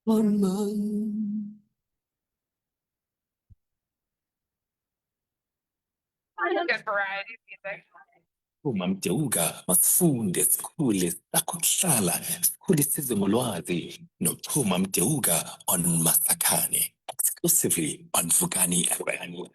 on man. Uma Mdeuka masifunde sikhule sakho kuhlala sikhule size ngolwazi noXhuma Mdeuka on Masakhane exclusively on Vukani FM.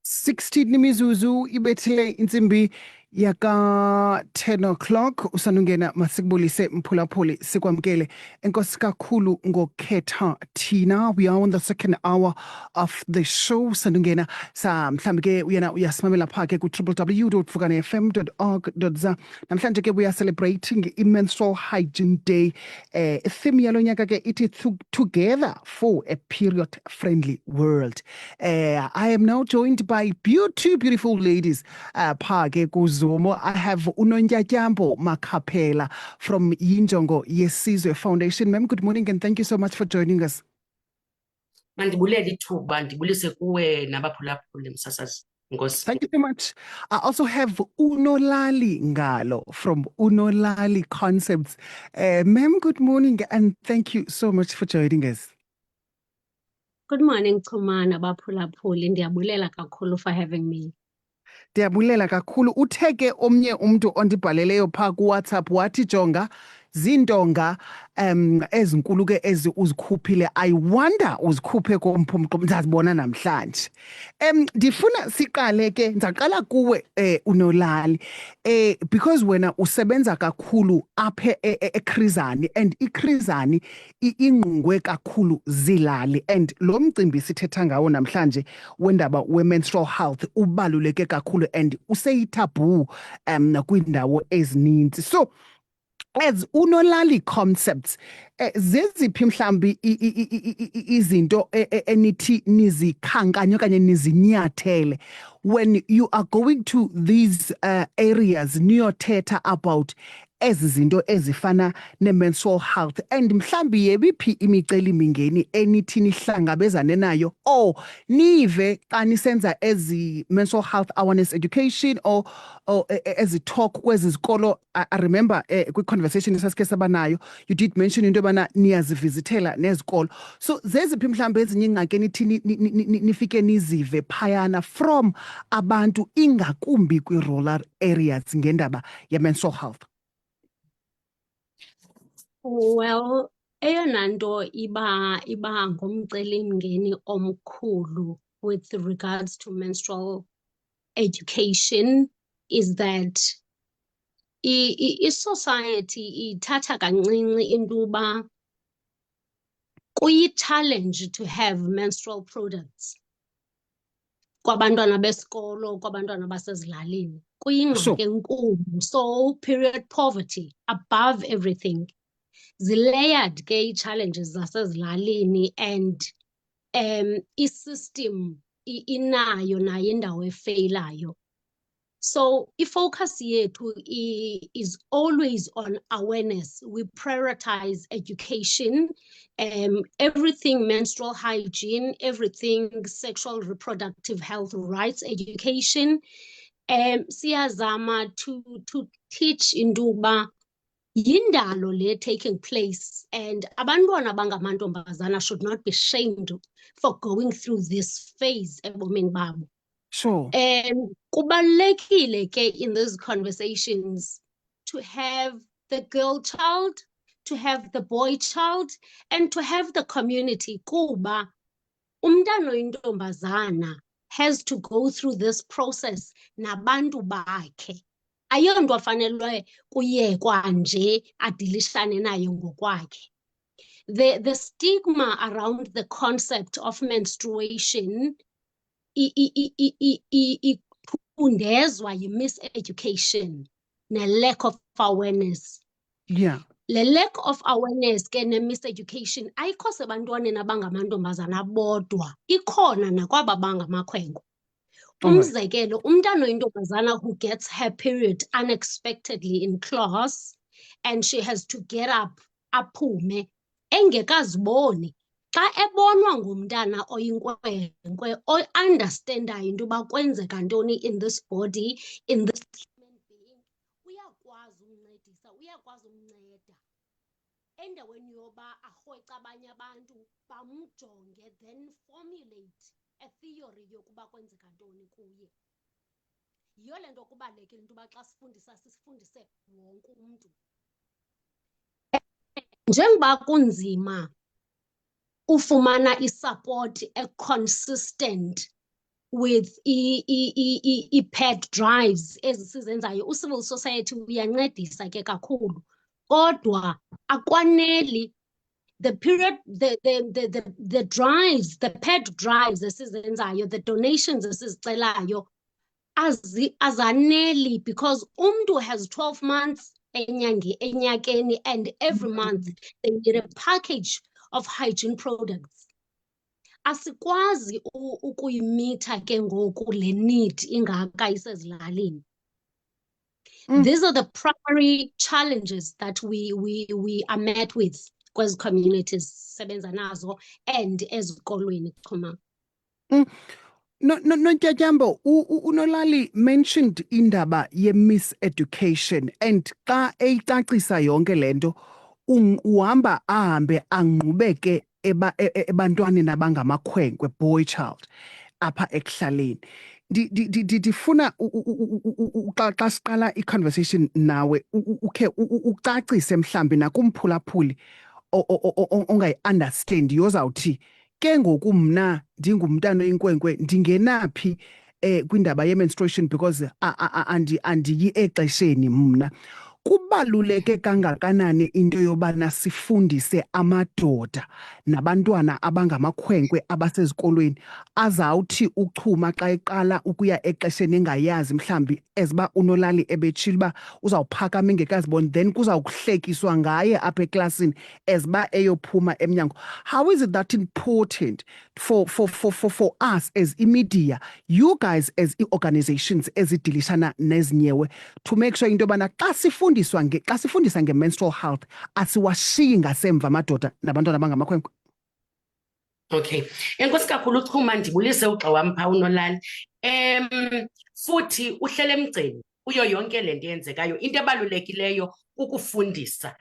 16 imizuzu ibethele insimbi yaka 10 o'clock usanungena masikubulise mphulaphuli sikwamkele enkosi kakhulu ngokhetha thina. We are on the second hour of the show. Sanungena sa mhlambe ke uyena uyasimamela phake ku www.vukanefm.org.za. Namhlanje ke we are celebrating i-menstrual hygiene day. Theme yalo nyaka ke ithi together for a period friendly world. I am now joined by two beautiful ladies. Phake kuZomo, I have Unonyatyambo Makapela from Yinjongo Yesizwe Foundation. Ma'am, good morning and thank you so much for joining us. Mandibulele ithuba ndibulise kuwe nabaphulaphuli msasazi. Nkosi. Thank you so much. I also have Unolali Ngalo from Unolali Concepts. Ma'am, good morning and thank you so much for joining us. Good morning, Xhumana baphulaphuli. Ndiyabulela kakhulu for having me. Ndiyabulela kakhulu. Utheke omnye umuntu ondibhaleleyo pha ku WhatsApp wathi jonga zindonga ezinkulu ke ezi uzikhuphile. I wonder uzikhuphe kompumqo ndazibona namhlanje. Ndifuna siqale ke ndaqala kuwe Unolali because wena usebenza kakhulu apha eKrizani and iKrizani ingqungwe kakhulu zilali and lo mcimbi sithetha ngawo namhlanje wendaba we-menstrual health ubaluleke kakhulu and useyithaboo kwindawo ezininzi. So as Unolali Concepts, zeziphi mhlambi izinto enithi nizikhankanye okanye nizinyathele when you are going to these areas niyothetha about ezi zinto ezifana ne-menstrual health and mhlambi yebiphi imicelimingeni enithi nihlangabezane nayo or nive xa nisenza ezi menstrual health awareness education or ezi talk kwezi zikolo. I remember kwi-conversation esasike sabanayo you did mention into yobana niyazivizithela nezikolo. So zeziphi mhlambi ezinye ingxaki nithi nifike nizive phayana from abantu ingakumbi kwi-rural areas ngendaba ye-menstrual health? Well, eyona nto iba ngumcelimngeni omkhulu with regards to menstrual education is that i-society ithatha kancinci into uba kuyi-challenge to have menstrual products kwabantwana besikolo, kwabantwana basezilalini. Kuyingxaki enkulu. So period poverty above everything. Zilayered ke ii-challenges zasezilalini and i-system inayo nayo indawo efeyilayo. So i-focus yethu is always on awareness. We prioritize education, everything menstrual hygiene, everything sexual reproductive health rights education. Siyazama to teach into uba yindalo le taking place and abantwana abangamantombazana should not be shamed for going through this phase ebomini babo. Sure. Kubalulekile ke in these conversations to have the girl child, to have the boy child, and to have the community. Kuba umntana oyintombazana has to go through this process nabantu bakhe. Ayonto afanelwe kuyekwa nje adilishane nayo ngokwakhe. The stigma around the concept of menstruation ifundezwa yi-miseducation ne-lack of awareness. Yeah. Le lack of awareness ke ne-miseducation ayikho sebantwaneni abangamantombazana bodwa, ikhona nakwaba bangamakhwenkwe. Umzekelo, umntana oyintombazana who gets her period unexpectedly in class and she has to get up aphume engekaziboni. Xa ebonwa ngumntana oyinkwenkwe oyi-understandayo into yoba kwenzeka ntoni in this body, in this human being, uyakwazi umncedisa, uyakwazi umnceda. endaweni yoba arhoxe abanye abantu bamjonge, then formulate a theory yokuba kwenzeka ntoni kuye. Yiyo le nto kubalulekile into yoba xa sifundisa sifundise wonke umntu. Njengoba kunzima ufumana i-support consistent with i-pet drives ezisizenzayo, ucivil society uyancedisa ke kakhulu, kodwa akwaneli the period, the drives, the pet drives esizenzayo, the donations esizicelayo azaneli, because umntu has 12 months enyakeni, and every month they need a package of hygiene products. Asikwazi ukuyimitha ke ngoku le need ingaka isezilalini. These are the primary challenges that we are met with kwezi communities sebenza nazo and ezikolweni Xhuma. No, Ntyatyambo, uNolali mentioned indaba ye-miseducation, and xa eyicacisa yonke lento uhamba ahambe angqubeke ebantwaneni abangamakhwenkwe, boy child, apha ekuhlaleni. Ndifuna xa siqala i-conversation nawe ukhe ucacise mhlambi nakumphulaphuli ongayi-understand yozawuthi ke ngoku mna ndingumntana oyinkwenkwe ndingenaphi kwindaba ye-menstruation because andiyi exesheni mna. Kubaluleke kangakanani into yobana sifundise amadoda nabantwana abangamakhwenkwe abasezikolweni azawuthi uchuma xa eqala ukuya exesheni engayazi mhlambi eziba uNolali ebetshila uba uzawuphakama engekaziboni, then kuzawuhlekiswa ngaye apha eklasini eziba eyophuma emnyango. How is it that important for us as imedia, you guys as i-organizations ezidilishana nezinyewe, to make sure into yobana xa sifundisa nge-menstrual health asiwashiyi ngasemva amadoda nabantwana abangamakhwenkwe? Okay, enkosi kakhulu Chuma, ndibulise ugxa wam phaa uNolali. Futhi uhlele emgceni kuyo yonke le nto yenzekayo, into ebalulekileyo ukufundisa.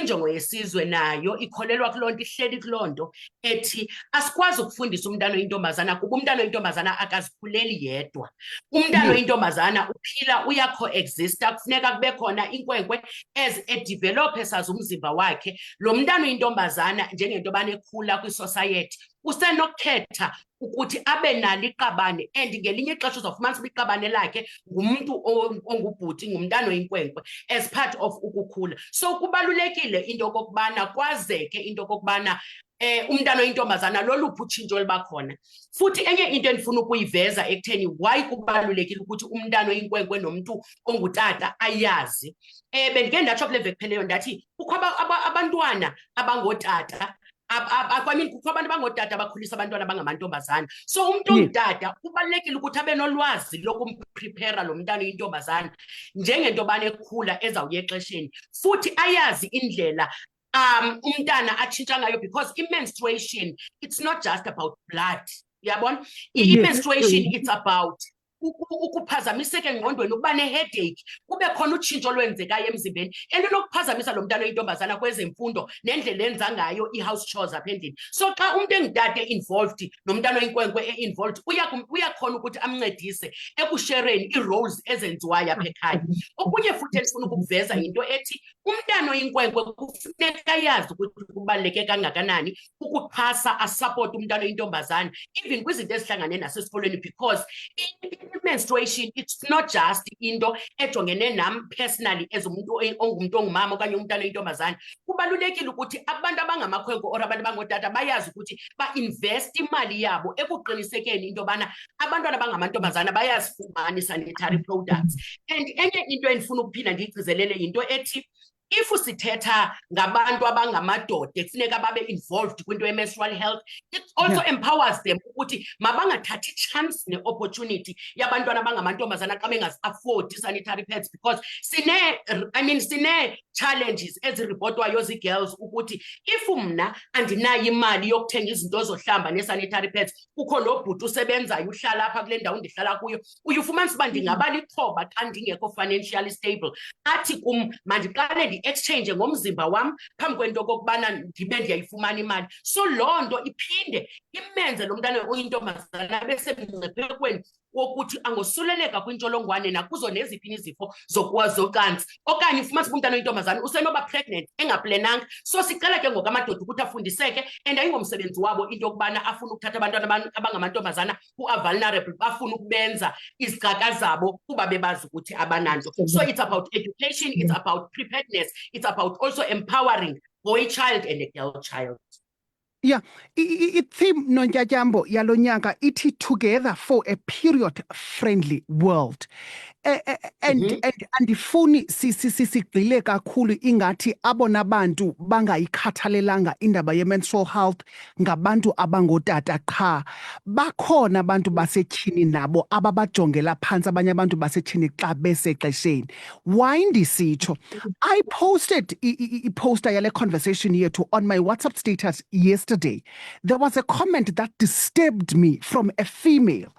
Injongo yesizwe nayo ikholelwa kuloo nto, ihleli kuloo nto ethi asikwazi ukufundisa umntana oyintombazana kuba umntana oyintombazana akazikhuleli yedwa. Umntana oyintombazana uphila, uyakho-exista, kufuneka kube khona inkwenkwe as edevelophe sazi umzimba wakhe. Lo mntana oyintombazana njengento yobana ekhula kwisociety usenokukhetha ukuthi abe nalo iqabane, and ngelinye ixesha uzawufumanisa uba iqabane lakhe ngumntu ongubhuti, ngumntana oyinkwenkwe as part of ukukhula. So kubalulekile into okokubana kwazeke into okokubana umntana oyintombazana loluphi utshintsho oluba khona. Futhi enye into endifuna ukuyiveza ekutheni why kubalulekile ukuthi umntana oyinkwenkwe nomntu ongutata ayazi. Bendike ndatsho kule veki pheleyo ndathi kukho abantwana abangootata, kukho abantu abangotata abakhulisa abantwana abangamantombazana. So umntu ongutata kubalulekile ukuthi abe nolwazi lokumprepara lo mntana oyintombazana njengento yobana ekhula ezawuya exesheni, futhi ayazi indlela umntana atshintsha ngayo, because i-menstruation, it's not just about blood, yabona? I-menstruation, it's about ukuphazamiseka engqondweni, ukuba ne-headache, kube khona utshintsho olwenzekayo emzimbeni elinokuphazamisa lo mntana oyintombazana kwezemfundo nendlela enza ngayo i-house chores apha endlini. So xa umntu engutata e-involved nomntana oyinkwenkwe e-involved uyakhona ukuthi amncedise ekushereni ii-roles ezenziwayo apha ekhaya. Okunye futhi endifuna ukukuveza yinto ethi umntana oyinkwenkwe kufuneka yazi ukuthi kubaluleke kangakanani ukuxhasa, asupport umntana oyintombazana even kwizinto ezihlangane nasesikolweni, because menstruation, it's not just into ejongene nam personally as umuntu ongumntu ongumama okanye umntana oyintombazana. Kubalulekile ukuthi abantu abangamakhwenkwe or abantu abangotata bayazi ukuthi ba-invest imali yabo ekuqinisekeni into yobana abantwana abangamantombazana bayazifumana ii-sanitary products. And enye into endifuna ukuphinda ndiyigcizelele yinto ethi if sithetha ngabantu abangamadoda kufuneka babe involved kwinto ye-menstrual health, it's also empowers them ukuthi mabangathathi chance ne-opportunity yabantwana abangamantombazana xa bengazi-afford sanitary pads, because sine-challenges eziripotwayo zii-girls ukuthi if mna andinayo imali yokuthenga izinto zohlamba ne-sanitary pads, kukho lo bhuti usebenzayo uhlala apha kule ndawo ndihlala kuyo, uye ufumanisa uba ndingaba lixhoba xa ndingekho financially stable, athi kum mandiqale ndi-exchange ngomzimba wam phambi kwento okokubana ndibe ndiyayifumana imali. So loo nto iphinde imenze lo mntana oyintombazana besemngciphekweni wokuthi angosuleleka kwintsholongwane nakuzo neziphi izifo zocansi, okanye ufumanisa umntana oyintombazana usenoba pregnant engaplenanga. So sicela ke ngoku amadoda ukuthi afundiseke, and ayingomsebenzi wabo into yokubana afuna ukuthatha abantwana abangamantombazana who are vulnerable bafuna ukubenza izigaka zabo kuba bebazi ukuthi abananto. So it's about education, it's about preparedness, it's about also empowering boy child and a girl child. Yeah, i-theme Nonjatyambo yalo nyaka ithi together for a period friendly world. And andifuni sigxile kakhulu ingathi abona bantu bangayikhathalelanga indaba ye-menstrual health ngabantu abangootata qha. Bakhona abantu basetyhini nabo ababajongela phantsi abanye abantu basetyhini xa besexesheni. Why ndisitsho? I posted i-poster yale conversation yethu on my WhatsApp status yesterday. There was a comment that disturbed me from a female.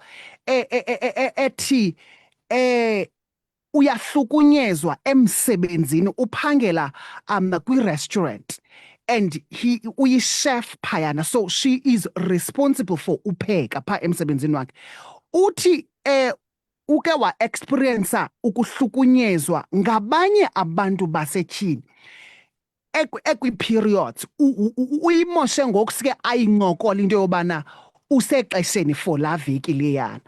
Ethi uyahlukunyezwa emsebenzini uphangela kwi-restaurant and he uyi-chef phayana, so she is responsible for upheka pha emsebenzini wakhe. Uthi uke wa-experiencer ukuhlukunyezwa ngabanye abantu basetyhini ekwi-periods, uyimoshe ngokusike ayincokola into yobana usexesheni for laa veki leyana.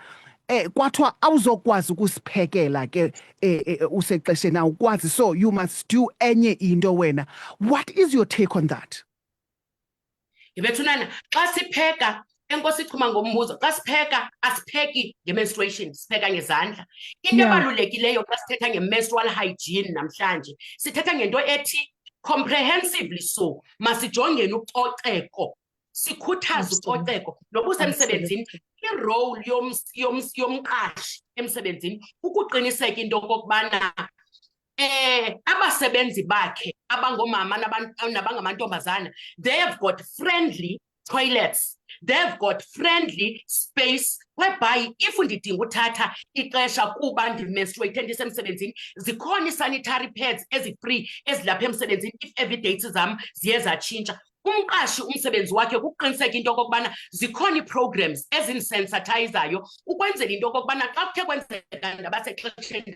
Kwathiwa awuzokwazi ukusiphekela ke usexesheni awukwazi, so you must do enye into wena. What is your take on that? Yebethunana, xa sipheka enkosi ichuma ngombuzo, xa sipheka asipheki nge-menstruation, sipheka ngezandla. Into ebalulekileyo xa sithetha nge-menstrual hygiene namhlanje sithetha ngento ethi comprehensively, so masijongeni ucoceko, sikhuthaze ucoceko noba usemsebenzini. I-role yomqashi emsebenzini ukuqiniseka into okokubana abasebenzi bakhe abangoomama nabangamantombazana, they have got friendly toilets, they've got friendly space whereby if ndidinga uthatha ixesha kuba ndimenstruate ndisemsebenzini, zikhona i-sanitary pads ezi-free ezilapha emsebenzini if every dates zam ziye zatshintsha. Umqashi umsebenzi wakhe kuqiniseka into okokubana zikhona ii-programs ezinisensitizayo ukwenzela into okokubana xa kuthe kwenzeka ndabasexesheni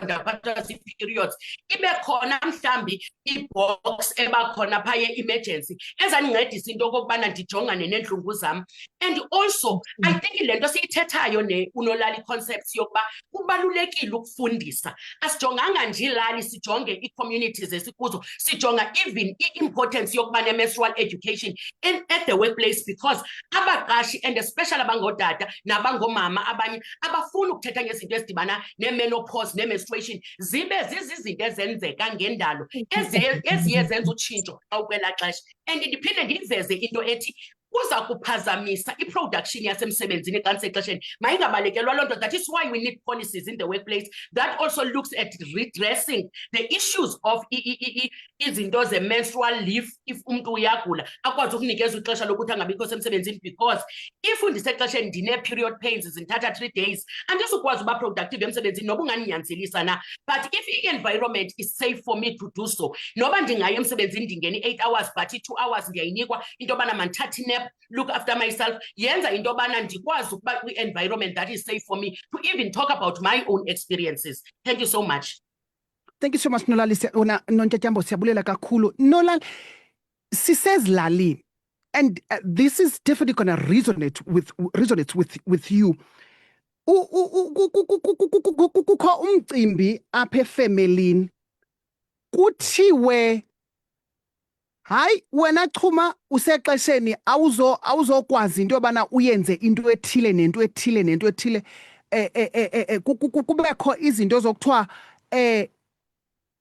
ndaphathwa zii-periods ibe khona mhlawumbi i-box ebakhona phaa ye-emergency ezandincedisa into okokubana ndijongane neentlungu zam. And also I think le nto siyithethayo unolali concepts yokuba kubalulekile ukufundisa. Asijonganga nje ilali, sijonge ii-communities esikuzo, sijonga even i-importance yokuba ne-menstrual education at the workplace, because abaqashi and especially abangootata nabangomama abanye abafuna ukuthetha ngezinto ezidibana ne-menopause ne-menstruation zibe zizizinto ezenzeka ngendalo eziye zenza utshintsho xa ukwelaa xesha. And ndiphinde ndiveze into ethi kuza kuphazamisa i-production yasemsebenzini xa nisexesheni. Mayingabalekelwa loo nto. That is why we need policies in the workplace that also looks at redressing the issues of izinto ze-menstrual leave. If umntu uyagula akwazi ukunikezwa ixesha lokuthi angabikho semsebenzini, because if ndisexesheni ndine-period pains zindithatha 3 days andizukwazi uba productive emsebenzini noba unganinyanzelisa na. But if i-environment is safe for me to do so, noba ndingayo emsebenzini ndingena i-8 hours but i-2 hours ndiyayinikwa into yobana mandithathe nap, look after myself, yenza into yobana ndikwazi ukuba kwi-environment that is safe for me to even talk about my own experiences. Thank you so much. Thank you so much, Nolali. Nonjatyambo, siyabulela kakhulu. Nolali, sisezilalini, and this is definitely going to resonate with you. Kukho umcimbi apha efemelini kuthiwe hayi wena Chuma usexesheni awuzokwazi into yobana uyenze into ethile nento ethile nento ethile. Kubekho izinto zokuthiwa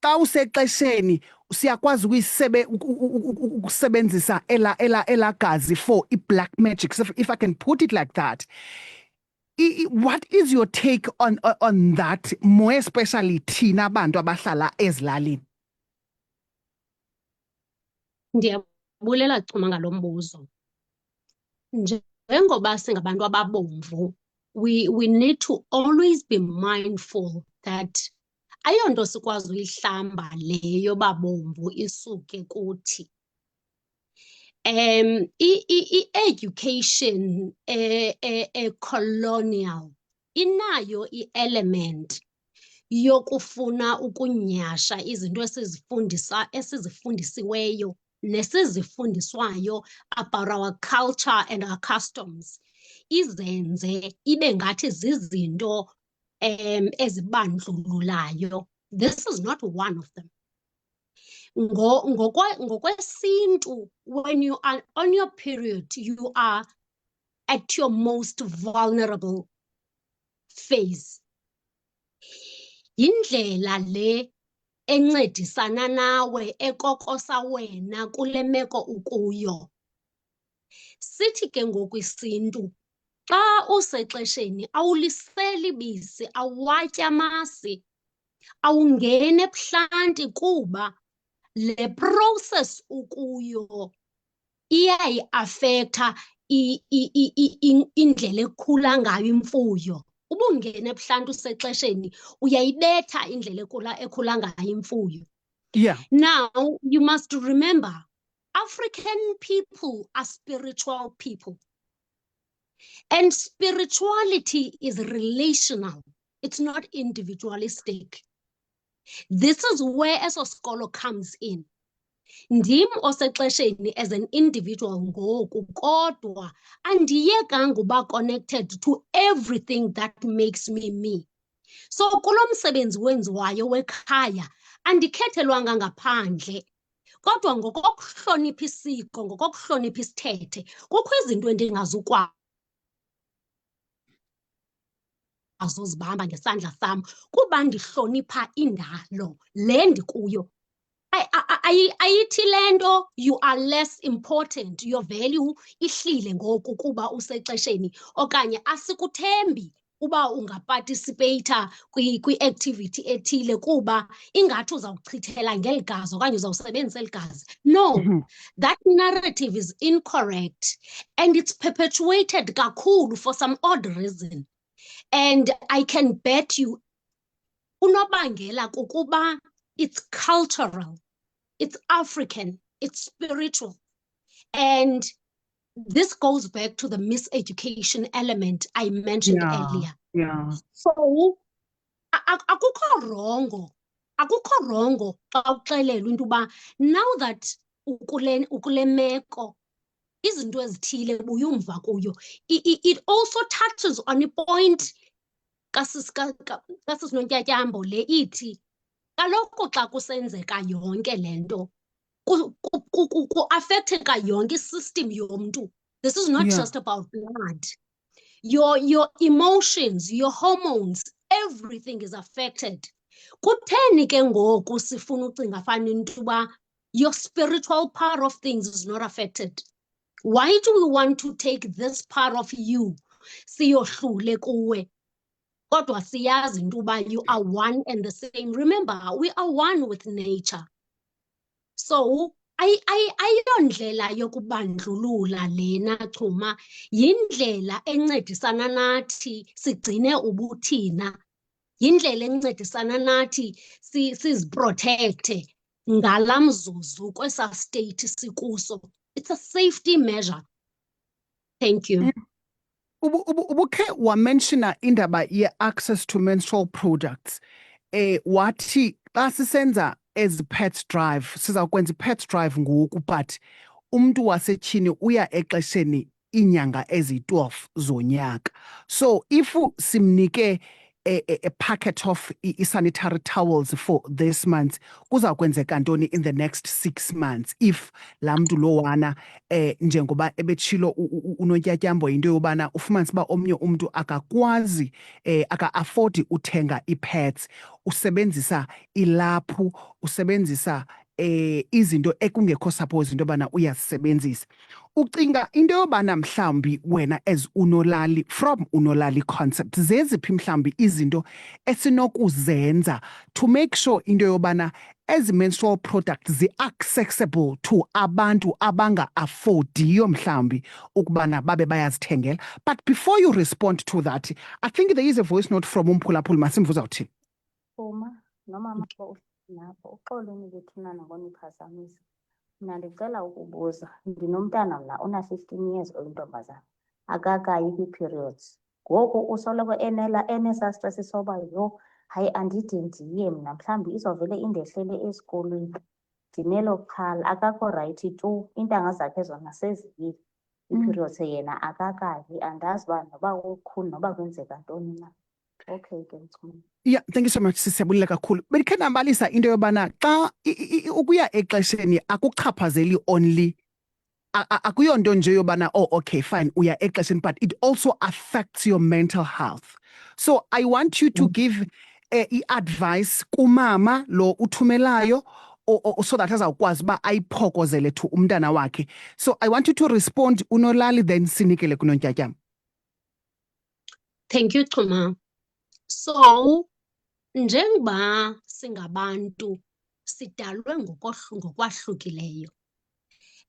xa usexesheni siyakwazi ukusebenzisa ela gazi for i-black magic, so if I can put it like that. What is your take on that, more especially thina bantu abahlala ezilalini? Ndiyabulela Chuma ngalo mbuzo. Njengoba singabantu ababomvu, we need to always be mindful that ayonto sikwazi uyihlamba leyo babomvu isuke kuthi. I-education colonial inayo i-element yokufuna ukunyhasha izinto esizifundisiweyo nesizifundiswayo about our culture and our customs, izenze ibe ngathi zizinto ezibandlululayo. This is not one of them. Ngokwesintu, when you are on your period, you are at your most vulnerable phase. Yindlela le encedisana nawe ekokosa wena kule meko ukuyo. Sithi ke ngokwesintu, xa usexesheni awuliseli bisi, awatya amasi, awungene ebuhlanti kuba le process ukuyo iyayi-affecta indlela ekhula ngayo imfuyo. Ubungene ebuhlanti usexesheni uyayibetha indlela ekhula ngayo imfuyo. Yeah. Now, you must remember, African people are spiritual people. And spirituality is relational. It's not individualistic. This is where eso skolo comes in. Ndim osexesheni as an individual ngoku, kodwa andiyekanga uba connected to everything that makes me me. So kulo msebenzi wenziwayo wekhaya andikhethelwanga ngaphandle, kodwa ngokokuhlonipha isiko, ngokokuhlonipha isithethe, kukho izinto endingazukwazi uzibamba ngesandla sam kuba ndihlonipha indalo le ndikuyo. Ayithi lento you are less important, your value ihlile ngoku kuba usexesheni, okanye asikuthembi uba ungaparticipata kwi-activity ethile kuba ingathi uzawuchithela ngeli gazi okanye uzawusebenzisa eli gazi. No, that narrative is incorrect and it's perpetuated kakhulu for some odd reason. And I can bet you, unobangela kukuba it's cultural, it's African, it's spiritual. And this goes back to the miseducation element I mentioned earlier. Yeah. So, akukho rongo xa uxelelwa into uba now that ukule meko, izinto ezithile buyumva kuyo. It also touches on a point kasisi Nontyatyaambo le ithi, kaloku xa kusenzeka yonke lento ku-affecteka yonke isystem yomntu. This is not just about blood. Your emotions, your hormones, everything is affected. Kutheni ke ngoku sifuna ucinga fana into uba your spiritual part of things is not affected? Why do we want to take this part of you siyohlule kuwe? Kodwa siyazi into uba you are one and the same. Remember, we are one with nature. So, ayondlela yokubandlulula lena Chuma, yindlela encedisana nathi sigcine ubuthina, yindlela encedisana nathi siziprotecte ngala mzuzu kwesa state sikuso. It's a safety measure. Thank you. Ubukhe wamenshina indaba ye-access to menstrual products. Wathi xa sisenza as pet drive, sizawukwenza i-pet drive ngoku, but umntu wasetshini uya exesheni iinyanga ezi-12 zonyaka. So if simnike a packet of sanitary towels for this month, kuzawukwenzeka ntoni in the next 6 months if laa mntu lowana njengoba ebetshilo uNontyatyaambo into yobana ufumanise uba omnye umntu akakwazi aka-afodi uthenga ii-pads, usebenzisa ilaphu, usebenzisa izinto ekungekho suppose into yobana uyazisebenzisa. Ucinga into yobana mhlawumbi wena as unolali, from unolali concept, zeziphi mhlawumbi izinto esinokuzenza to make sure into yobana ezi menstrual products zi-accessible to abantu abanga-affordiyo mhlawumbi ukubana babe bayazithengela? But before you respond to that, I think there is a voice note from uMphulaphuli. Masimve uzawuthini. Uma noma lapho uxolweni bethuna nokuniphazamisa. Mina ndicela ukubuza, ndinomntana mna ona 15 years oyintombazana, akakayi kwi-periods. Ngoku usoloko enesaa stress soba yho, hayi andide ndiye mna mhlawumbi izovele indehlele esikolweni. Ndinelo xhala, akakho rayithi tu, iintanga zakhe zona seziyile. I-periods yena akakayi, andazi uba noba kukhulu noba kwenzeka ntoni na. Okay ke mchunu. Yeah, thank you so much, sisiyabulile kakhulu. Bendikhe ndabalisa into yobana xa ukuya exesheni akuchaphazeli only, akuyonto nje yobana, oh, okay, fine, uya exesheni, but it also affects your mental health. So I want you to give i-advice kumama lo uthumelayo, so that azawukwazi uba ayiphokozele to umntana wakhe. So I want you to respond, Unolali, then sinikele kuNontyatyamu. Thank you, Chuma. So, njengoba singabantu sidalwe ngokwahlukileyo,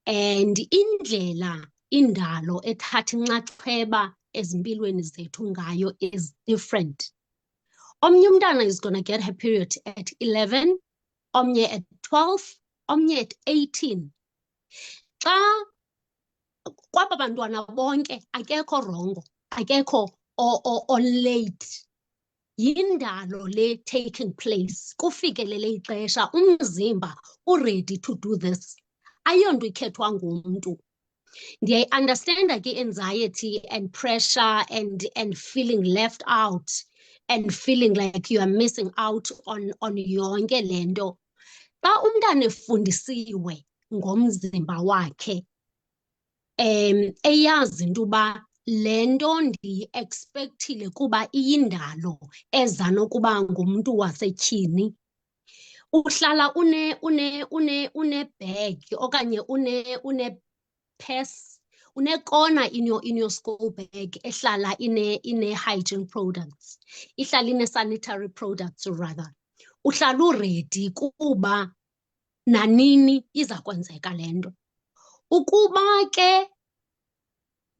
and indlela indalo ethatha inxaxheba ezimpilweni zethu ngayo is different. Omnye umntana is gonna get her period at 11, omnye at 12, omnye at 18. Xa kwaba bantwana bonke akekho rongo, akekho or late. Yindalo le taking place. Kufikelele ixesha umzimba ready to do this. Ayonto ikhethwa ngumntu. Ndiye understand ke anxiety and pressure and feeling left out and feeling like you are missing out on yonke lento. Xa umntana efundisiwe ngomzimba wakhe, eyazi into uba lento ndiyi-expectile kuba iyindalo eza nokuba ngumntu wasetyhini. Uhlala une-bag okanye une-purse, une-corner in your school bag ehlala ine-hygiene products, ihlala ine-sanitary products rather. Uhlala uredi kuba nanini iza kwenzeka lento. Ukuba ke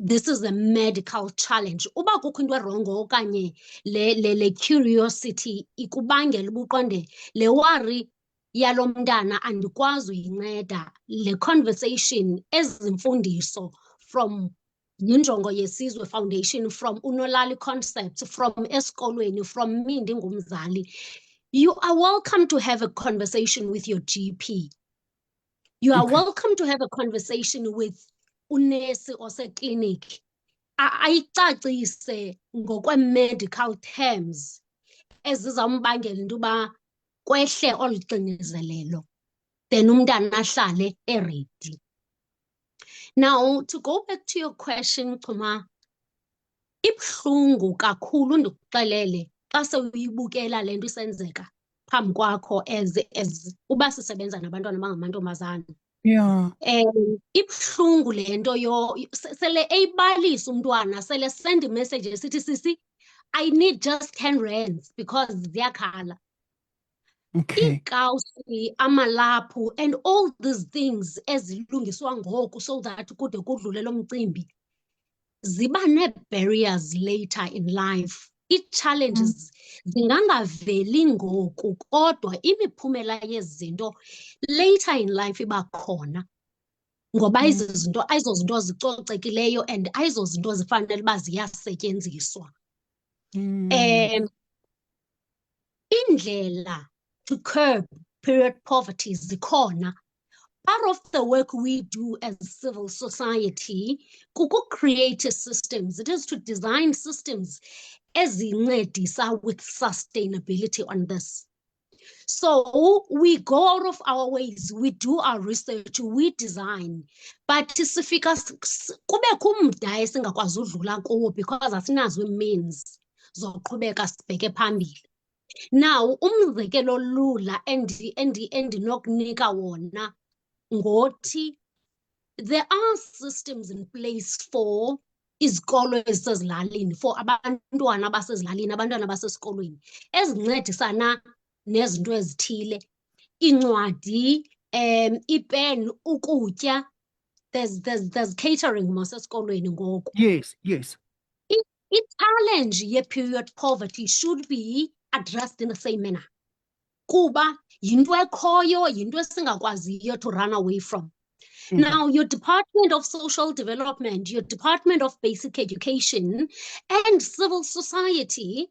this is a medical challenge, uba kukho into erongo okanye le curiosity ikubangela ubuqonde le worry yalo mntana andikwazi uyinceda, le conversation, ezimfundiso from Yinjongo Yesizwe Foundation, from Unolali Concepts, from esikolweni, from me ndingumzali, you are welcome to have a conversation with your GP. You are Okay. welcome to have a conversation with unesi oseklinikhi, ayicacise ngokwe-medical terms ezizawumbangela into uba kwehle olu xinezelelo, then umntana ahlale eredi. Now, to go back to your question, Chuma, ibuhlungu kakhulu ndikuxelele xa sewuyibukela le nto isenzeka phambi kwakho as uba sisebenza nabantwana abangamantombazana. Yeah. Ibuhlungu le nto sele eyibalisa umntwana, sele send message esithi sisi, I need just 10 rands because ziyakhala. Okay. Iikawusi, amalaphu and all these things ezilungiswa ngoku so that kude kudlule lo mcimbi ziba nee-barriers later in life. Ii-challenges zingangaveli ngoku kodwa imiphumela yezi zinto later in life iba khona, ngoba ayizo zinto zicocekileyo and ayizo zinto zifanele uba ziyasetyenziswa. Indlela to curb period poverty zikhona. Part of the work we do as civil society, create systems. It is to design systems ezincedisa with sustainability on this. So we go out of our ways, we do our research, we design, but sifika kubekho umda esingakwazi udlula kuwo because asinazo means zoqhubeka sibheke phambili. Now, umzekelo lula endinokunika wona ngothi there are systems in place for izikolo ezisezilalini, for abantwana abasezilalini, abantwana basesikolweni, ezincedisana nezinto ezithile, iincwadi, ipen, ukutya. There's catering mos esikolweni ngoku. Yes, yes. I-challenge ye-period poverty should be addressed in the same manner. Kuba yinto ekhoyo, yinto esingakwaziyo to run away from. Okay. Now, your Department of Social Development, your Department of Basic Education, and civil society,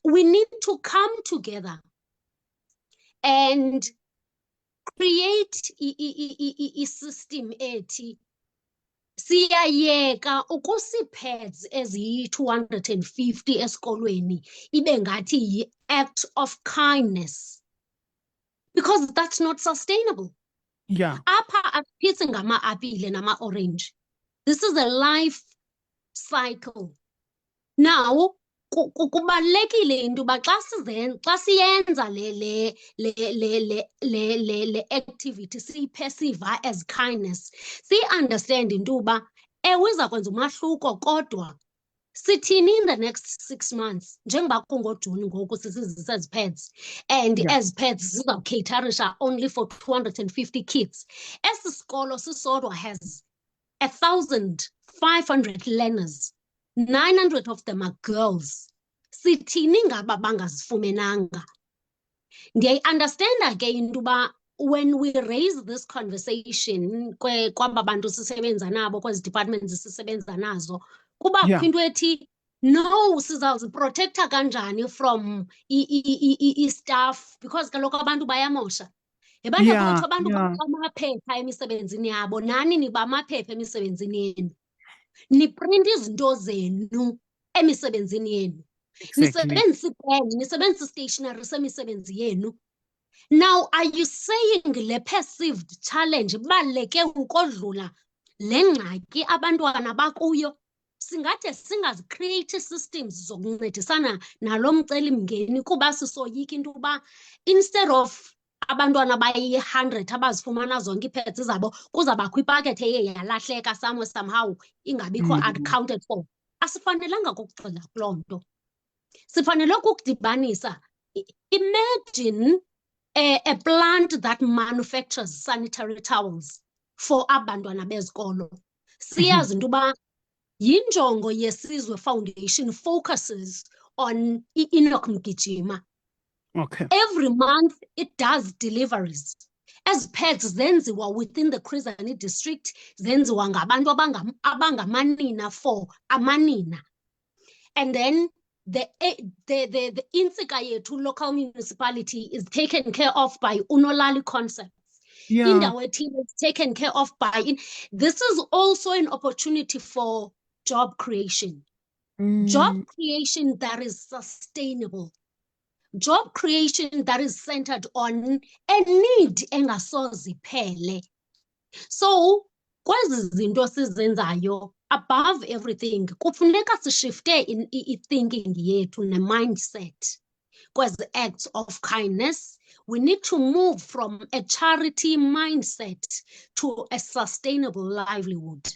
we need to come together and create a system ethi siyayeka ukusipads eziyi-250 esikolweni ibe ngathi yi-act of kindness, because that's not sustainable. Yeah. Apha asiphisi ngama-apile nama-orange. This is a life cycle. Now, kubalulekile into uba xa siyenza le activity siyi-perceive as kindness, siyi-understand into uba ewe iza kwenza umahluko, kodwa sithini in the next 6 months, njengoba kungoJuni ngoku sisizisa ezi pads, and Yeah. ezi pads zizawukheitharisha only for 250 kids. Esi sikolo sisodwa has 1,500 learners. 900 of them are girls. Sithini ngaba bangazifumenanga? Ndiyayi-understanda ke into uba when we raise this conversation kwaba bantu sisebenza nabo, kwezi departments sisebenza nazo, kuba Yeah. into ethi no, sizawuziprotecta kanjani from i-staff, because kaloku abantu bayamosha. Yeah, Abantu yeah. bamaphepha emisebenzini yabo, nani nibamaphepha emisebenzini yenu. Niprint izinto zenu emisebenzini yenu. Exactly. Nisebenzisa ipen, nisebenzisa stationery semisebenzi yenu. Now, are you saying le perceived challenge ibaluleke ukodlula le ngxaki abantwana bakuyo? Singade singazicreate systems zokuncedisana nalo mcelimngeni kuba sisoyika into uba instead of abantwana bayi-100 abazifumana zonke iipads zabo kuzabakho ipakethe eye yalahleka somehow ingabikho accounted for. Asifanelanga kukugxila kuloo nto. Sifanele ukukudibanisa. Imagine a plant that manufactures sanitary towels for abantwana bezikolo. Siyazi into uba yinjongo yeSizwe Foundation focuses on i-Enoch Mgijima. Okay. Every month it does deliveries. As pads zenziwa within the Chris Hani district, zenziwa ngabantu abangamanina for amanina. And then the intsika yethu local municipality is taken care of by Unolali Concepts. Yeah. Indawo ethile is taken care of by. This is also an opportunity for job creation. Job creation that is sustainable. Job creation that is centered on a need engasoze iphele. So, kwezi zinto sizenzayo, above everything, kufuneka sishifte in thinking yethu ne-mindset. Kwezi acts of kindness, we need to move from a charity mindset to a sustainable livelihood.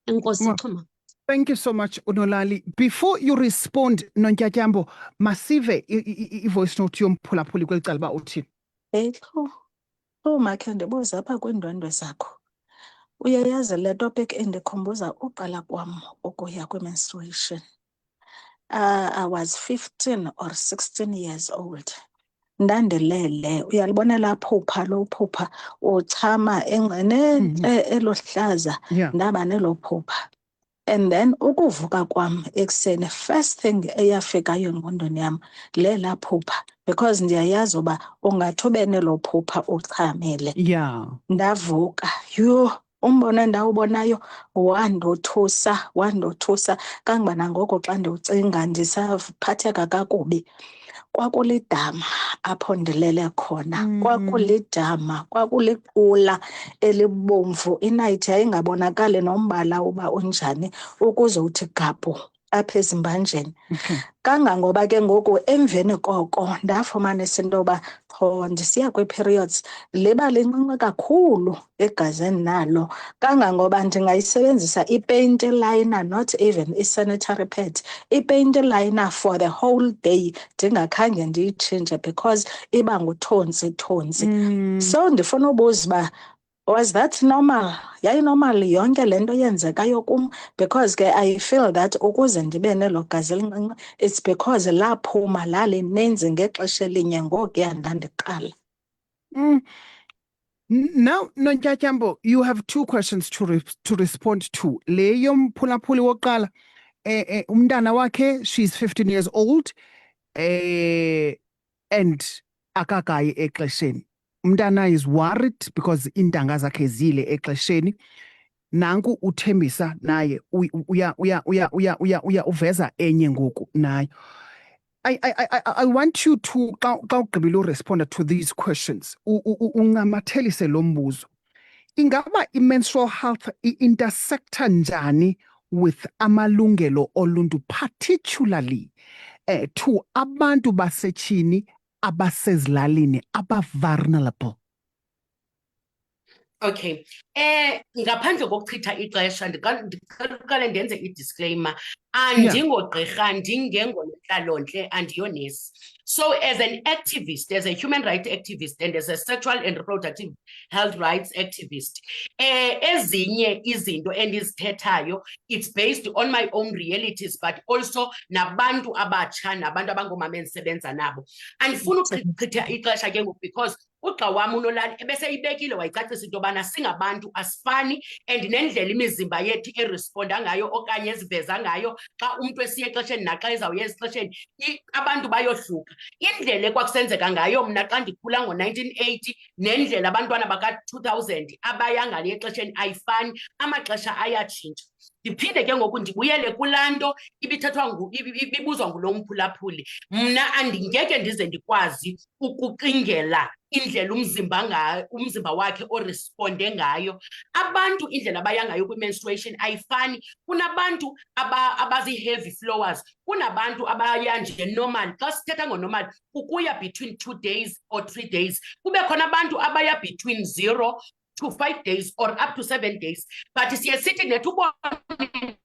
Enkosi Well, Chuma. Thank you so much, Unolali. Before you respond, Nonjatyambo, masive i-voice note yomphulaphuli kweli cala uba uthini. Makhe ndibuze apha kwiindwendwe zakho. Uyayazi le topic endikhumbuza uqala kwam ukuya kwi-menstruation. I was 15 or 16 years old. Ndandilele, uyalibona la phupha lo phupha uchama elo hlaza, Yeah. ndaba nelo phupha. And then ukuvuka kwam ekuseni, first thing eyafikayo engqondweni yam lela phupha, because ndiyayazi uba ungathi ube nelo phupha uchamele. Yeah. Ndavuka, umbona ndawubonayo wandothusa kangoba nangoku xa ndiwucinga ndisaphatheka kakubi. Kwakulidama apho ndilele khona. Kwakulidama, kwakuliqula elibomvu. Inayithi yayingabonakali nombala uba unjani ukuze uthi gabhu apha ezimbanjeni. Okay. Kangangoba ke ngoku emveni koko ndafumanisa into yoba qho ndisiya kwii-periods liba lincinci kakhulu egazini nalo, kangangoba ndingayisebenzisa i-paint liner, not even i-sanitary pad, i-paint liner for the whole day ndingakhange ndiyitshintshe because iba nguthonsi-thonsi. So ndifuna ubuza uba, was that normal? Yayinormal yonke le nto yenzekayo kum? Because ke I feel that ukuze ndibe nelo gazi elincinci, it's because laphuma lalininzi ngexesha elinye ngokuya ndandiqala. Now, Nonjatyambo, you have two questions to respond to. Le yomphulaphuli wokuqala, umntana wakhe, she's 15 years old, and akakayi exesheni. Umntana is worried because intanga zakhe zile exesheni. Nanku uThembisa naye uveza enye ngoku nayo. I want you to xa ugqibile respond to these questions. Ungamathelise lo mbuzo. Ingaba i-menstrual health intersecta njani with amalungelo oluntu, particularly to abantu basetshini abasezilalini aba-vulnerable? Okay. Ngaphandle kokuchitha ixesha ndiqale ndenze i-disclaimer. Andingogqirha, ndingengonontlalo-ntle, andiyonesi. So as an activist, as a human rights activist and as a sexual and reproductive health rights activist, ezinye izinto endizithethayo, it's based on my own realities, but also nabantu abatsha, nabantu abangoomama endisebenza nabo. Andifuna uchitha ixesha ke ngoku because ugxa wam uNolani ebeseyibekile wayicacisa into yobana singabantu asifani, and nendlela imizimba yethu eresponda ngayo okanye eziveza ngayo xa umntu esiya exesheni naxa ezawuya ezixesheni, abantu bayohluka. Indlela ekwakusenzeka ngayo mna xa ndikhula ngo-1980 nendlela abantwana baka-2000 abaya ngale exesheni ayifani, amaxesha ayatshintsha. Ndiphinde ke ngoku ndibuyele kulaa nto ibibuzwa ngulo mphulaphuli. Mna andingeke ndize ndikwazi ukucingela indlela umzimba wakhe oresponde ngayo. Abantu indlela abaya ngayo kwi-menstruation ayifani. Kunabantu abazi-heavy flowers, kunabantu abaya nje normal. Xa sithetha ngo-normal ukuya between 2 days or 3 days. Kube khona abantu abaya between 0 to 5 days or up to 7 days. But siye sithi nethi ubone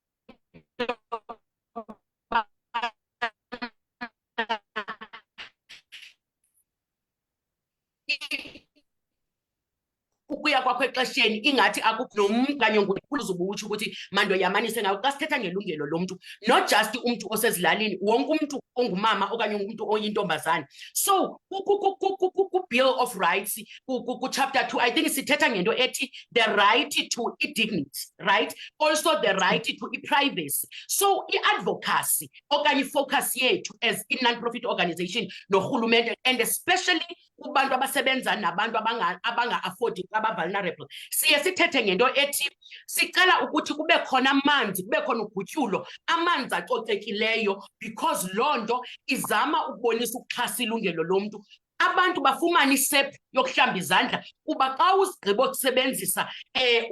ukuya kwakho exesheni ingathi akukho nomntu kanye ngukuze ubutsho ukuthi mando yamanise ngayo. Xa sithetha ngelungelo lomntu, not just umntu osezilalini, wonke umntu ongumama okanye umntu oyintombazane. So ku-Bill of Rights, ku-chapter 2, I think sithetha ngento ethi the right to dignity, right? Also the right to privacy. So i-advocacy okanye i-focus yethu as i-non-profit organization norhulumente, and especially kubantu abasebenza nabantu abanga-afford, aba-vulnerable, siye sithethe ngento ethi sicela ukuthi kube khona amanzi, kube khona ugutyulo, amanzi acocekileyo, because loo nto izama ukubonisa ukuxhasa ilungelo lomntu. Abantu bafumane isephu yokuhlamba izandla, kuba xa uzigqiba ukusebenzisa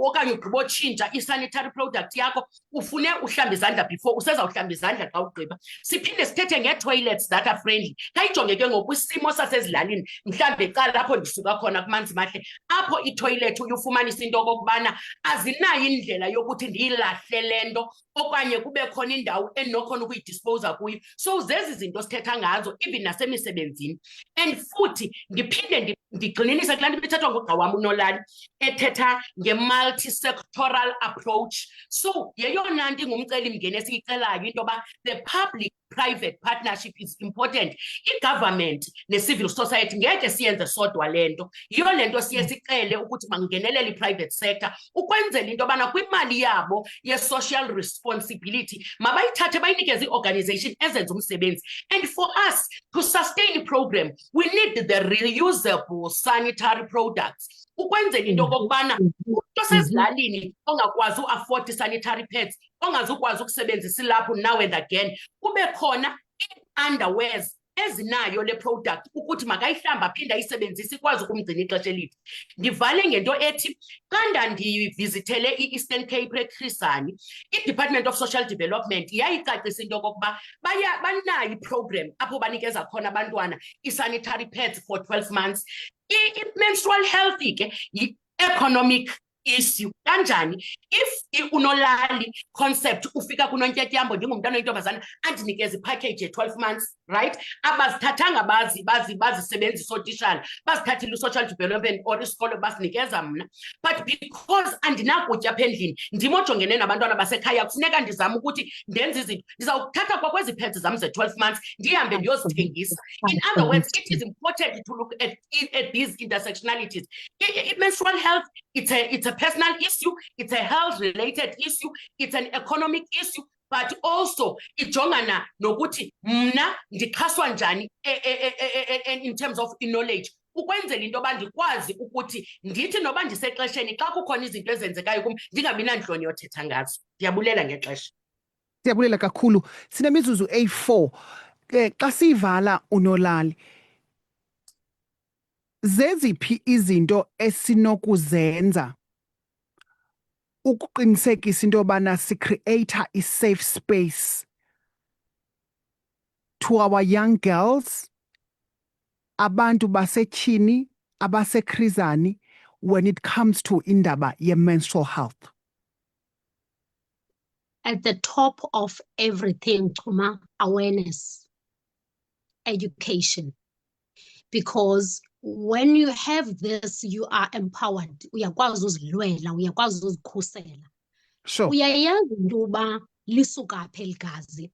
okanye ugqiba otshintsha i-sanitary product yakho ufune uhlamba izandla before usezawuhlamba izandla xa ugqiba. Siphinde sithethe ngee-toilets that are friendly. Khayijonge ke ngoku isimo sasezilalini, mhlawumbi ecala apho ndisuka khona kuManzi Mahle, apho itoilet uyufumanisa into okokubana azinayo indlela yokuthi ndiyilahle le nto okanye kube khona indawo endinokhona ukuyidisposa kuyo. So zezi zinto sithetha ngazo even nasemisebenzini. And futhi ndiphinde ndigxininise kulaa nto ibithethwa ngugxa wam uNolani ethetha nge-multi-sectoral approach. So yeyona nto ingumcelimngeni esiyicelayo into yoba the public-private partnership is important. I-government ne-civil society ngeke siyenze sodwa le nto. Yiyo le nto siye sicele ukuthi mangenelele i-private sector ukwenzela into yobana kwimali yabo ye-social responsibility mabayithathe bayinikeze i-organization ezenza umsebenzi. And for us to sustain i-program, we need the reusable sanitary products. Ukwenzela into okokubana umntu osezilalini ongakwazi u-afford i-sanitary pads, ongazukwazi ukusebenzisa ilaphu now and again, kube khona ii-underwears ezinayo le product ukuthi makayihlamba aphinde ayisebenzise ikwazi ukumgcina ixesha elide. Ndivale ngento ethi xa ndandivizithele i-Eastern Cape eChris Hani, i-Department of Social Development yayicacisa into yokokuba banayo iprogram apho banikeza khona abantwana i-sanitary pads for 12 months. I-menstrual health ke yi-economic issue. Kanjani if unolali concept ufika kuNonketyambo njengomntana oyintombazana andinikeza ipackage ye-12 months, right? Abazithathanga bazisebenzisa ootishala, bazithathile social development or isikolo basinikeza mna, but because andinakutya apha endlini ndim ojongene nabantwana basekhaya kufuneka ndizame ukuthi ndenze izinto, ndizawuthatha kwakwezi pads zam ze-12 months ndihambe ndiyozithengisa. In other words, it is important to look at these intersectionalities. Menstrual health, it's a personal issue, it's a health-related issue, it's an economic issue, but also ijongana nokuthi mna ndixhaswa njani in terms of knowledge, ukwenzela into yoba ndikwazi ukuthi ndithi noba ndisexesheni xa kukhona izinto ezenzekayo kum ndingabi nantloni yothetha ngazo. Ndiyabulela ngexesha. Siyabulela kakhulu. Sinemizuzu eyi-4. Xa siyivala unolali, zeziphi izinto esinokuzenza ukuqinisekisa into yobana sicreator i-safe space to our young girls, abantu basetyhini, abaseChris Hani, when it comes to indaba ye-menstrual health? At the top of everything, Chuma, awareness, education. Because when you have this, you are empowered. Uyakwazi uzilwela, uyakwazi uzikhusela. Sure. Uyayazi into uba lisuka phi eligazi.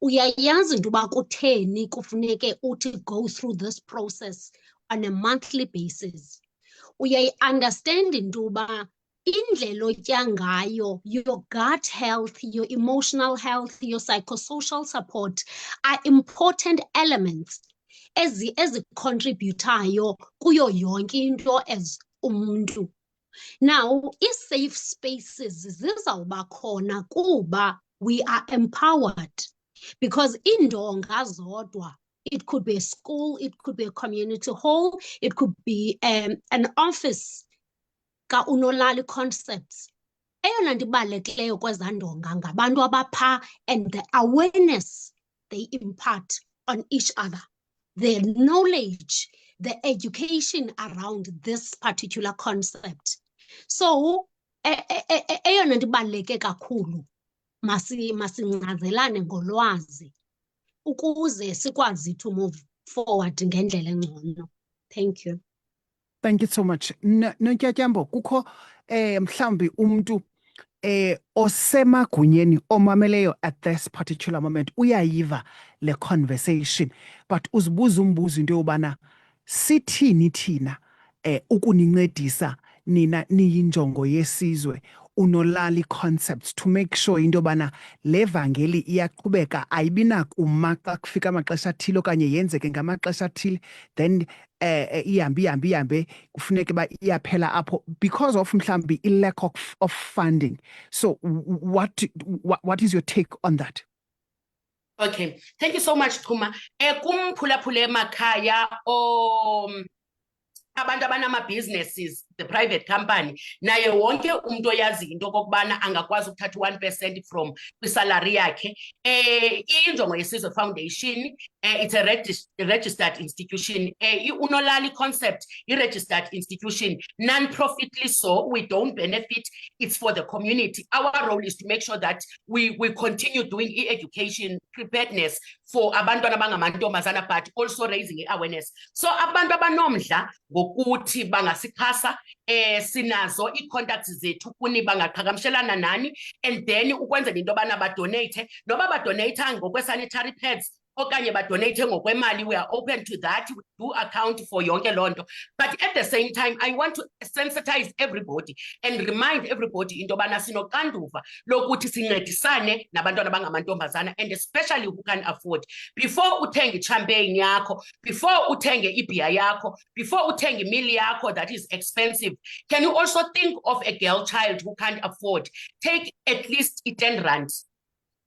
Uyayazi into uba kutheni kufuneke uthi go through this process on a monthly basis. Uyayi-understand into uba indlela otya ngayo, your gut health, your emotional health, your psychosocial support are important elements ezicontributayo kuyo yonke into as umuntu. Now, i-safe spaces zizawuba khona kuba we are empowered, because indonga zodwa, it could be a school, it could be a community hall, it could be an office ka unolali concepts. Eyona nto ibalulekileyo kweza ndonga ngabantu abapha and the awareness they impart on each other, the knowledge, the education around this particular concept. So eyona nto ibaluleke kakhulu masincazelane ngolwazi ukuze sikwazi to move forward ngendlela engcono. Thank you. Thank you so much. Nonketyambo, kukho mhlambi umntu osemagunyeni omameleyo at this particular moment uyayiva le conversation, but uzibuza umbuzo into yobana sithini thina ukunincedisa nina niyinjongo yesizwe unolali concepts to make sure into yobana le vangeli iyaqhubeka, ayibinakuma xa kufika amaxesha athile okanye yenzeke ngamaxesha athile then ihambe kufuneke ba iyaphela apho because of mhlambi i-lack of funding. So what is your take on that? Okay, thank you so much, Chuma. Kumphulaphula emakhaya abantu abanama-businesses, the private company, naye wonke umuntu oyazi into okokubana angakwazi ukuthatha 1% from kwisalary yakhe. Injongo yesizwe foundation, it's a registered institution. Unolali concept, i-registered institution, non-profitly so, we don't benefit, it's for the community. Our role is to make sure that we continue doing education preparedness for abantwana abangamantombazana, but also raising awareness. So abantu abanomdla ngokuthi bangasixhasa, sinazo i-contacts zethu kuni bangaqhagamshelana nani, and then ukwenzela into yobana badonate, noba badonate ngokwe-sanitary pads okanye badonate ngokwemali, we are open to that. We do account for yonke loo nto. But at the same time, I want to sensitize everybody and remind everybody into yobana sinoxanduva lokuthi sincedisane nabantwana abangamantombazana, and especially who can afford. Before uthenge i-champagne yakho, before uthenge ibhiya yakho, before uthenge imili yakho that is expensive, can you also think of a girl child who can't afford? Take at least 10 rands.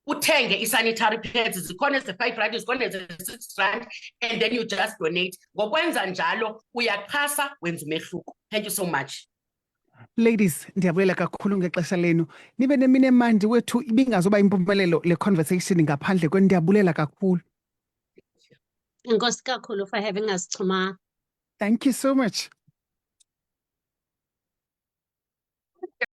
uthenge i-sanitary pads, zikhona eze-R5, zikhona eze-R6, and then you just donate. Ngokwenza njalo uyaxhasa, wenza umehluko. Thank you so much. Ladies, ndiyabulela kakhulu ngexesha lenu. Nibe nemini emandi wethu, ibingazoba impumelelo le conversation ngaphandle ndiyabulela kakhulu. Enkosi kakhulu for having us, Chuma. Thank you so much.